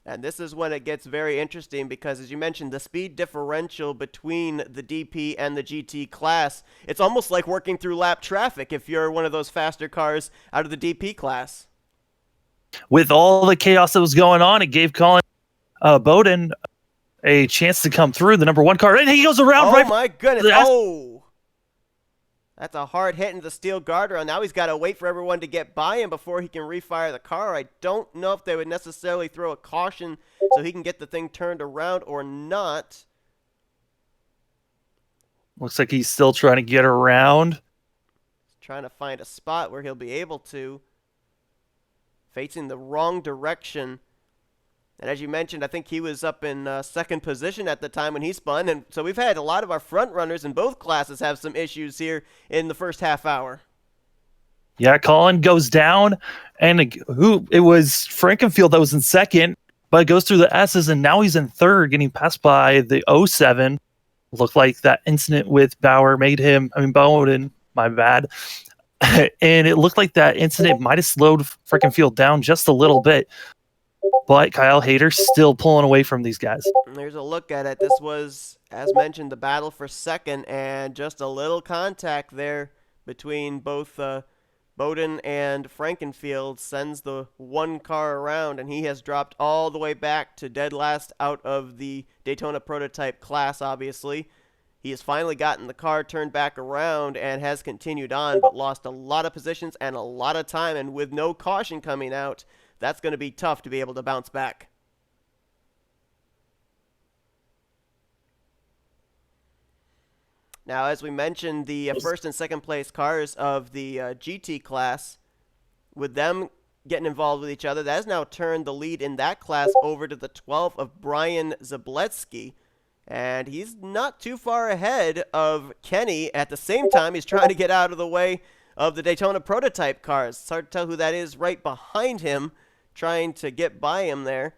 And this is when it gets very interesting because, as you mentioned, the speed differential between the DP and the GT class, it's almost like working through lap traffic if you're one of those faster cars out of the DP class. With all the chaos that was going on, it gave Colin Bowden a chance to come through the number one car. And he goes around Oh, right. my goodness. Oh! That's a hard hit into the steel guardrail. Now he's got to wait for everyone to get by him before he can refire the car. I don't know if they would necessarily throw a caution so he can get the thing turned around or not. Looks like he's still trying to get around. He's trying to find a spot where he'll be able to. Facing the wrong direction. And as you mentioned, I think he was up in second position at the time when he spun. And so we've had a lot of our front runners in both classes have some issues here in the first half hour. Yeah, Colin goes down, and it was Frankenfield that was in second, but it goes through the S's, and now he's in third, getting passed by the 07. Looked like that incident with Bowden, my bad. And it looked like that incident might have slowed Frankenfield down just a little bit. But Kyle Hayter still pulling away from these guys. There's a look at it. This was, as mentioned, the battle for second, and just a little contact there between both Bowden and Frankenfield sends the one car around, and he has dropped all the way back to dead last out of the Daytona prototype class, obviously. He has finally gotten the car turned back around and has continued on, but lost a lot of positions and a lot of time, and with no caution coming out, that's going to be tough to be able to bounce back. Now, as we mentioned, the first and second place cars of the GT class, with them getting involved with each other, that has now turned the lead in that class over to the 12 of Brian Zabletsky. And he's not too far ahead of Kenny. At the same time, he's trying to get out of the way of the Daytona prototype cars. It's hard to tell who that is right behind him, trying to get by him there.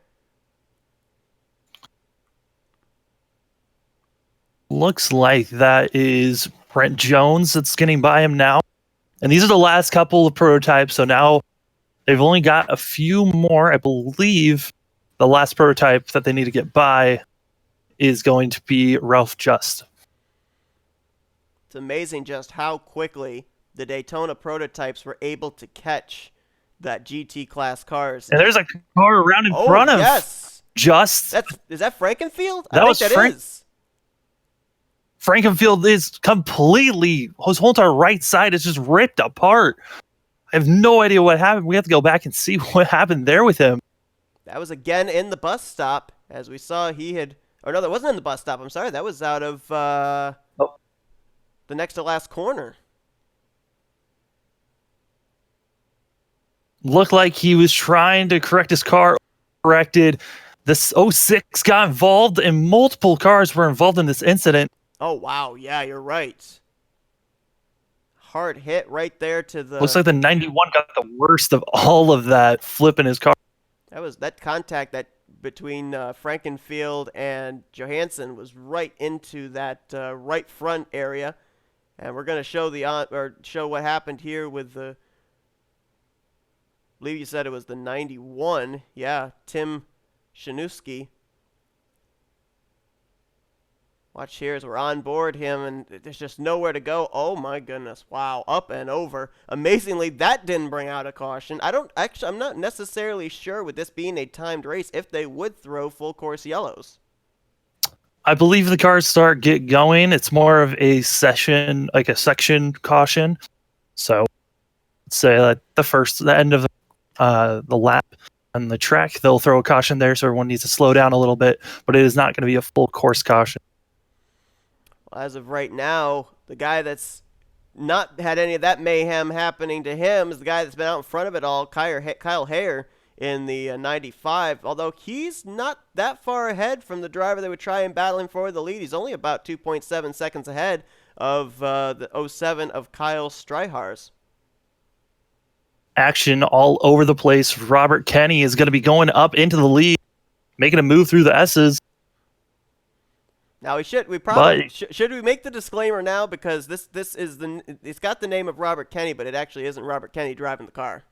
Looks like that is Brent Jones that's getting by him now. And these are the last couple of prototypes, so now they've only got a few more. I believe the last prototype that they need to get by is going to be Ralph Just. It's amazing just how quickly the Daytona prototypes were able to catch that GT class cars. And there's a car around in front of Just. Is that Frankenfield? I think that is. Frankenfield is completely, his whole entire right side is just ripped apart. I have no idea what happened. We have to go back and see what happened there with him. That was again in the bus stop. As we saw, he had, or no, that wasn't in the bus stop. I'm sorry. That was out of the next to last corner. Looked like he was trying to correct his car. Corrected. This 06 got involved, and multiple cars were involved in this incident. Oh, wow. Yeah, you're right. Hard hit right there to the... Looks like the 91 got the worst of all of that, flipping his car. That was that contact that between Frankenfield and Johansson was right into that right front area. And we're going to show show what happened here with the... I believe you said it was the 91. Yeah, Tim Shanuski. Watch here as we're on board him, and there's just nowhere to go. Oh my goodness! Wow, up and over. Amazingly, that didn't bring out a caution. I'm not necessarily sure with this being a timed race if they would throw full course yellows. I believe the cars get going. It's more of a session, like a section caution. So, let's say at the end of the lap on the track, they'll throw a caution there, so everyone needs to slow down a little bit. But it is not going to be a full course caution. Well, as of right now, the guy that's not had any of that mayhem happening to him is the guy that's been out in front of it all, Kyle Hare, in the 95. Although he's not that far ahead from the driver they would try and battling for the lead. He's only about 2.7 seconds ahead of the 07 of Kyle Strihars. Action all over the place. Robert Kenny is going to be going up into the lead, making a move through the S's. Now should we make the disclaimer now, because this is it's got the name of Robert Kenny, but it actually isn't Robert Kenny driving the car.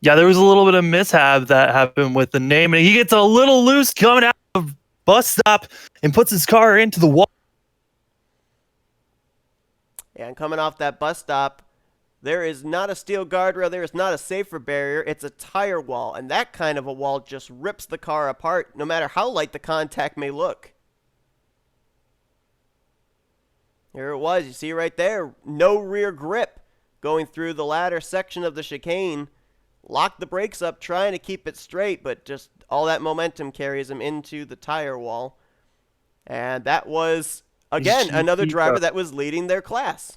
Yeah, there was a little bit of mishap that happened with the name, and he gets a little loose coming out of bus stop and puts his car into the wall. And coming off that bus stop, there is not a steel guardrail, there is not a safer barrier, it's a tire wall. And that kind of a wall just rips the car apart, no matter how light the contact may look. Here it was, you see right there, no rear grip going through the latter section of the chicane. Locked the brakes up, trying to keep it straight, but just all that momentum carries him into the tire wall. And that was, again, another driver that was leading their class.